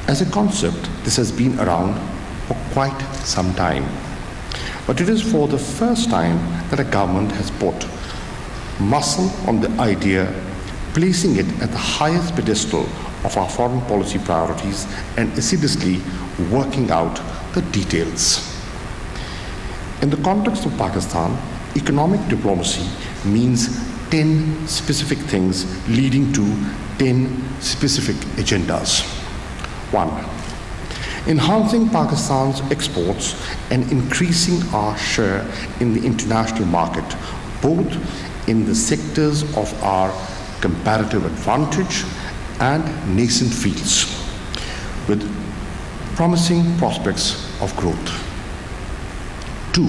As a concept, this has been around for quite some time. But it is for the first time that a government has put muscle on the idea, placing it at the highest pedestal of our foreign policy priorities and assiduously working out the details. In the context of Pakistan, economic diplomacy means 10 specific things leading to 10 specific agendas. 1. Enhancing Pakistan's exports and increasing our share in the international market, both in the sectors of our comparative advantage and nascent fields, with promising prospects of growth. 2.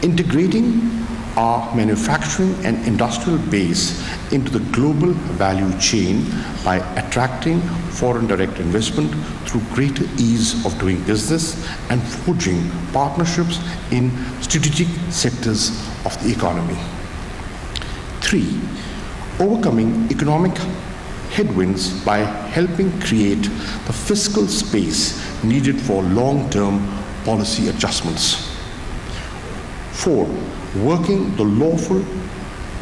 Integrating our manufacturing and industrial base into the global value chain by attracting foreign direct investment through greater ease of doing business and forging partnerships in strategic sectors of the economy. 3. Overcoming economic headwinds by helping create the fiscal space needed for long-term policy adjustments. 4. Working the lawful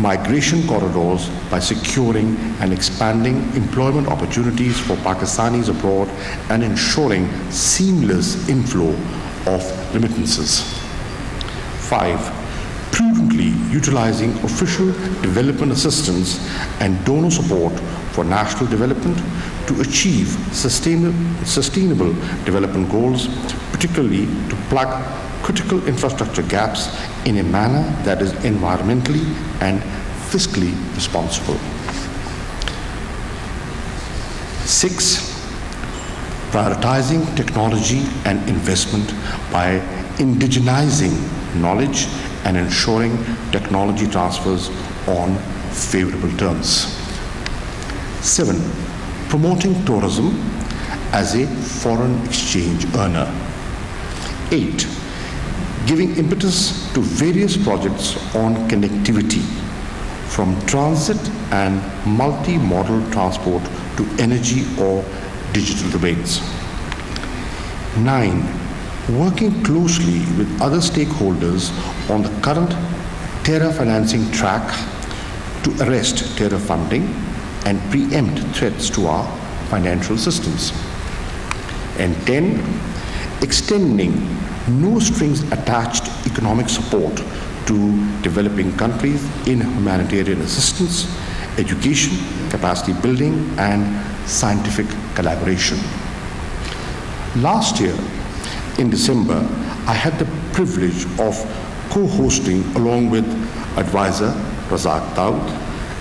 migration corridors by securing and expanding employment opportunities for Pakistanis abroad and ensuring seamless inflow of remittances. 5. Prudently utilizing official development assistance and donor support for national development to achieve sustainable development goals, particularly to plug critical infrastructure gaps in a manner that is environmentally and fiscally responsible. 6. Prioritizing technology and investment by indigenizing knowledge and ensuring technology transfers on favorable terms. 7. Promoting tourism as a foreign exchange earner. 8. Giving impetus to various projects on connectivity, from transit and multi-modal transport to energy or digital domains. 9. Working closely with other stakeholders on the current terror financing track to arrest terror funding and preempt threats to our financial systems. And 10. Extending no strings attached economic support to developing countries in humanitarian assistance, education, capacity building, and scientific collaboration. Last year, in December, I had the privilege of co-hosting along with advisor Razak Daud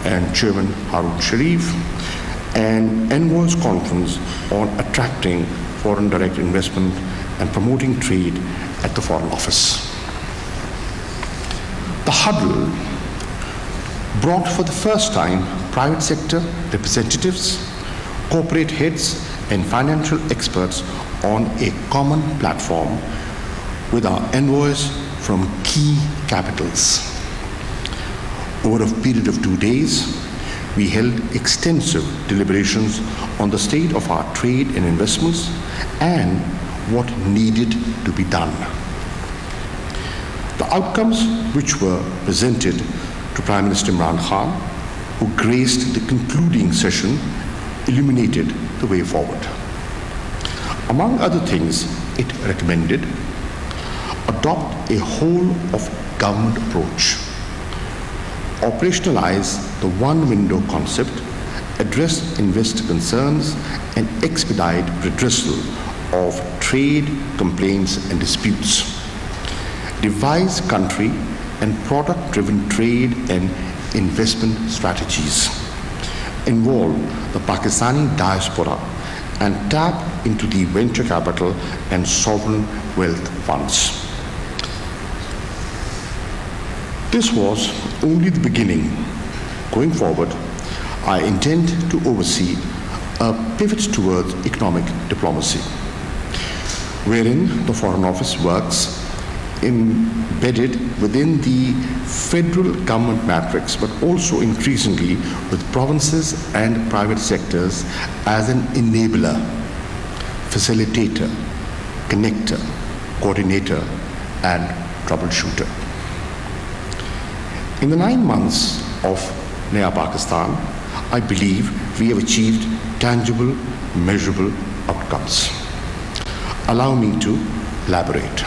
and Chairman Harun Sharif an envoys conference on attracting foreign direct investment and promoting trade at the Foreign Office. The huddle brought for the first time private sector representatives, corporate heads, and financial experts on a common platform with our envoys from key capitals. Over a period of 2 days, we held extensive deliberations on the state of our trade and investments and what needed to be done. The outcomes which were presented to Prime Minister Imran Khan, who graced the concluding session, illuminated the way forward. Among other things, it recommended adopt a whole of government approach, operationalize the one window concept, address investor concerns, and expedite redressal of trade complaints and disputes, devise country and product-driven trade and investment strategies, involve the Pakistani diaspora, and tap into the venture capital and sovereign wealth funds. This was only the beginning. Going forward, I intend to oversee a pivot towards economic diplomacy, wherein the Foreign Office works embedded within the federal government matrix, but also increasingly with provinces and private sectors as an enabler facilitator, connector, coordinator, and troubleshooter. In the 9 months of Naya Pakistan, I believe we have achieved tangible, measurable outcomes. Allow me to elaborate.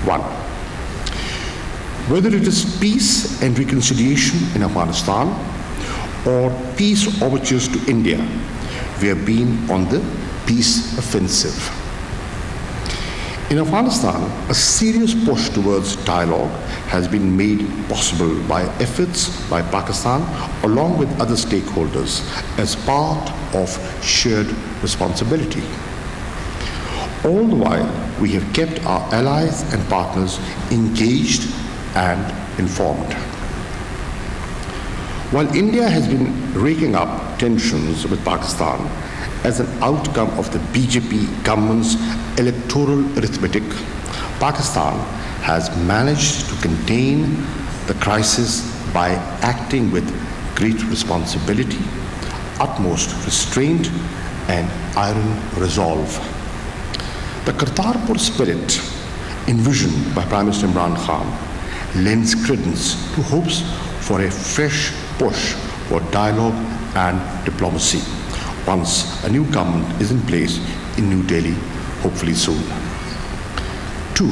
1. Whether it is peace and reconciliation in Afghanistan or peace overtures to India, we have been on the peace offensive. In Afghanistan, a serious push towards dialogue has been made possible by efforts by Pakistan along with other stakeholders as part of shared responsibility. All the while, we have kept our allies and partners engaged and informed. While India has been raking up tensions with Pakistan as an outcome of the BJP government's electoral arithmetic, Pakistan has managed to contain the crisis by acting with great responsibility, utmost restraint, and iron resolve. The Kartarpur spirit envisioned by Prime Minister Imran Khan lends credence to hopes for a fresh push for dialogue and diplomacy once a new government is in place in New Delhi, hopefully soon. 2.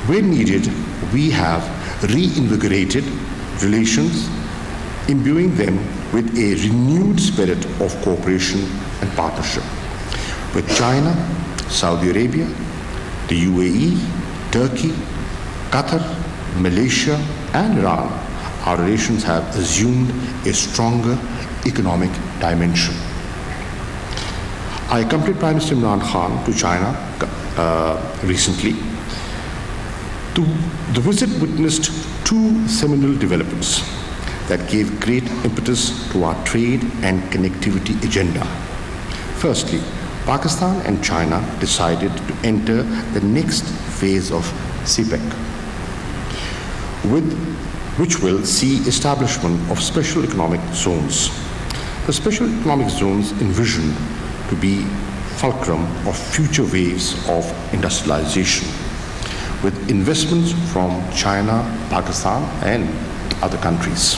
Where needed, we have reinvigorated relations, imbuing them with a renewed spirit of cooperation and partnership. With China, Saudi Arabia, the UAE, Turkey, Qatar, Malaysia, and Iran, our relations have assumed a stronger economic dimension. I accompanied Prime Minister Imran Khan to China recently. The visit witnessed 2 seminal developments that gave great impetus to our trade and connectivity agenda. Firstly, Pakistan and China decided to enter the next phase of CPEC, which will see establishment of special economic zones. The special economic zones envisioned to be fulcrum of future waves of industrialization, with investments from China, Pakistan, and other countries.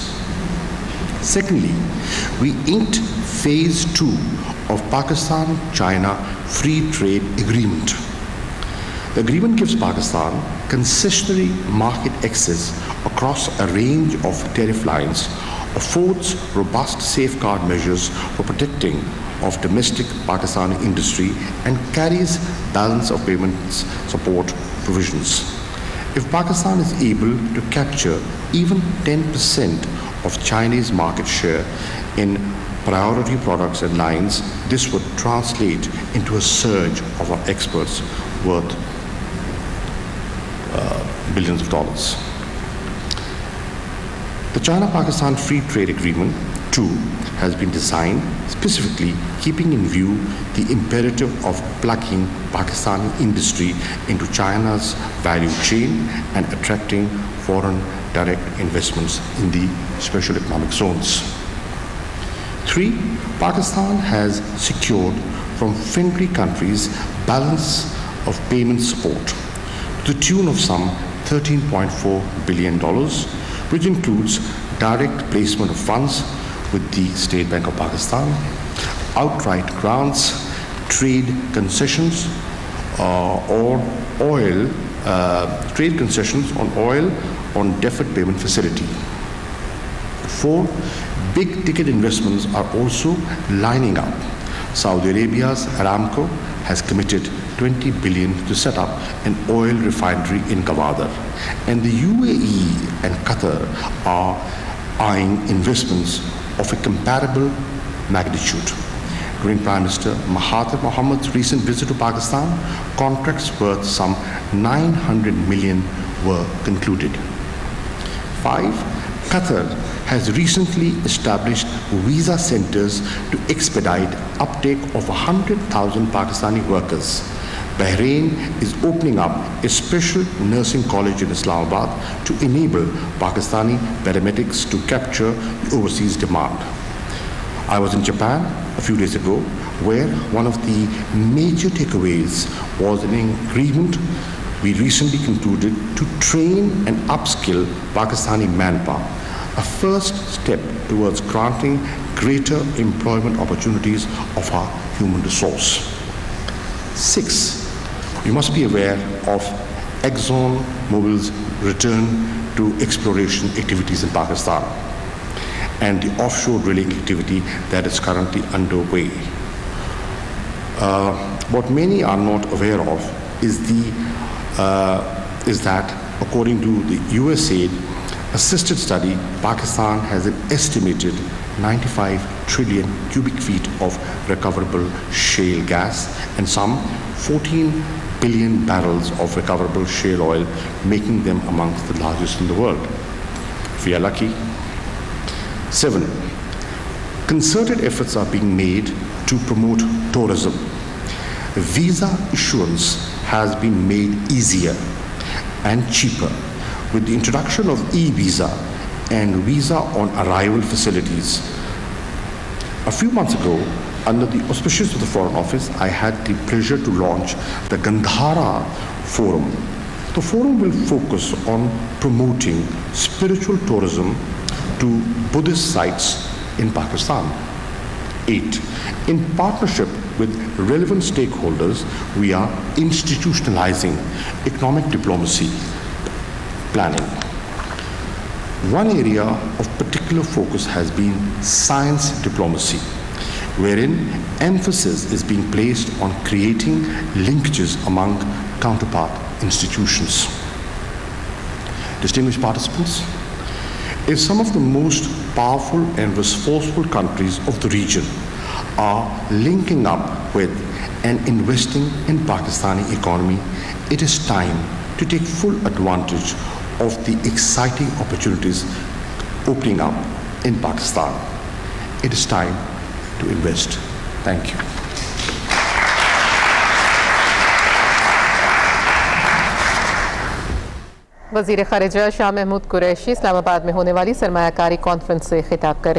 Secondly, we inked Phase 2 of Pakistan-China Free Trade Agreement. The agreement gives Pakistan concessionary market access across a range of tariff lines, affords robust safeguard measures for protecting of domestic Pakistani industry, and carries balance of payments support provisions. If Pakistan is able to capture even 10% of Chinese market share in priority products and lines, this would translate into a surge of our exports worth billions of dollars. The China-Pakistan Free Trade Agreement, too, has been designed specifically keeping in view the imperative of plugging Pakistani industry into China's value chain and attracting foreign direct investments in the special economic zones. 3. Pakistan has secured from friendly countries balance of payment support to the tune of some $13.4 billion, which includes direct placement of funds with the State Bank of Pakistan, outright grants, trade concessions trade concessions on oil on deferred payment facility. 4. Big ticket investments are also lining up. Saudi Arabia's Aramco has committed $20 billion to set up an oil refinery in Gwadar, and the UAE and Qatar are eyeing investments of a comparable magnitude. During Prime Minister Mahathir Mohamad's recent visit to Pakistan, contracts worth some $900 million were concluded. 5. Qatar has recently established visa centers to expedite uptake of 100,000 Pakistani workers. Bahrain is opening up a special nursing college in Islamabad to enable Pakistani paramedics to capture the overseas demand. I was in Japan a few days ago, where one of the major takeaways was an agreement we recently concluded to train and upskill Pakistani manpower, a first step towards granting greater employment opportunities of our human resource. 6, you must be aware of ExxonMobil's return to exploration activities in Pakistan and the offshore drilling activity that is currently underway. What many are not aware of is that according to the USAID assisted study, Pakistan has an estimated 95 trillion cubic feet of recoverable shale gas and some 14 billion barrels of recoverable shale oil, making them amongst the largest in the world. If we are lucky. 7, concerted efforts are being made to promote tourism. Visa issuance has been made easier and cheaper with the introduction of e-visa and visa on arrival facilities. A few months ago, under the auspices of the Foreign Office, I had the pleasure to launch the Gandhara Forum. The forum will focus on promoting spiritual tourism to Buddhist sites in Pakistan. 8, in partnership with relevant stakeholders, we are institutionalizing economic diplomacy planning. One area of particular focus has been science diplomacy, wherein emphasis is being placed on creating linkages among counterpart institutions. Distinguished participants, if some of the most powerful and resourceful countries of the region are linking up with and investing in Pakistani economy, it is time to take full advantage of the exciting opportunities opening up in Pakistan. It is time to invest. Thank you. वज़ीर ख़ारिजा शाह महमूद कुरैशी इस्लामाबाद में होने वाली सरमायाकारी conference से खिताब कर